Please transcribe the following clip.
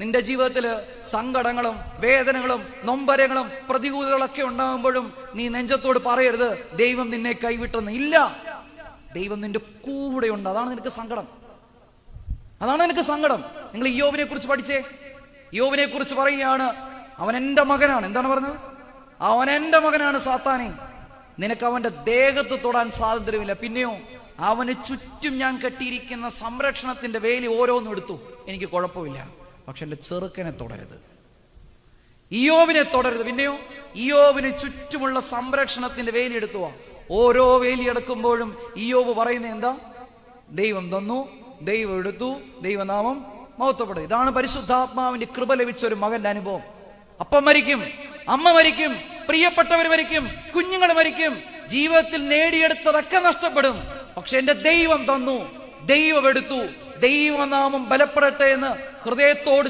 നിന്റെ ജീവിതത്തിൽ സങ്കടങ്ങളും വേദനകളും നൊമ്പരങ്ങളും പ്രതികൂലങ്ങളൊക്കെ ഉണ്ടാകുമ്പോഴും നീ നെഞ്ചത്തോട് പറയരുത് ദൈവം നിന്നെ കൈവിട്ടെന്ന്. ഇല്ല, ദൈവം നിന്റെ കൂടെ ഉണ്ട്. അതാണ് നിനക്ക് സങ്കടം, അതാണ് നിനക്ക് സങ്കടം. നിങ്ങൾ ഇയ്യോബിനെ കുറിച്ച് പഠിച്ചേ. ഇയ്യോബിനെ കുറിച്ച് പറയുകയാണ്, അവൻ എൻ്റെ മകനാണ്. എന്താണ് പറഞ്ഞത്? അവൻ എൻ്റെ മകനാണ്. സാത്താനെ, നിനക്ക് അവന്റെ ദേഹത്ത് തൊടാൻ സ്വാതന്ത്ര്യമില്ല. പിന്നെയോ, അവന് ചുറ്റും ഞാൻ കെട്ടിയിരിക്കുന്ന സംരക്ഷണത്തിന്റെ വേലി ഓരോന്നും എടുത്തു, എനിക്ക് കുഴപ്പമില്ല, പക്ഷെ എൻ്റെ ചെറുക്കനെ തൊടരുത്, ഇയ്യോബിനെ തൊടരുത്. പിന്നെയോ, ഇയ്യോബിന് ചുറ്റുമുള്ള സംരക്ഷണത്തിന്റെ വേലി എടുത്തുവാ. ഓരോ വേലി എടുക്കുമ്പോഴും ഇയ്യോബ് പറയുന്നത് എന്താ? ദൈവം തന്നു, ദൈവം എടുത്തു, ദൈവനാമം മഹത്വപ്പെടും. ഇതാണ് പരിശുദ്ധാത്മാവിന്റെ കൃപ ലഭിച്ച ഒരു മകന്റെ അനുഭവം. അപ്പം മരിക്കും, അമ്മ മരിക്കും, പ്രിയപ്പെട്ടവർ മരിക്കും, കുഞ്ഞുങ്ങൾ മരിക്കും, ജീവിതത്തിൽ നേടിയെടുത്തതൊക്കെ നഷ്ടപ്പെടും. പക്ഷെ എന്റെ ദൈവം തന്നു, ദൈവം എടുത്തു, ദൈവനാമം ബലപ്പെടട്ടെ എന്ന് ഹൃദയത്തോട്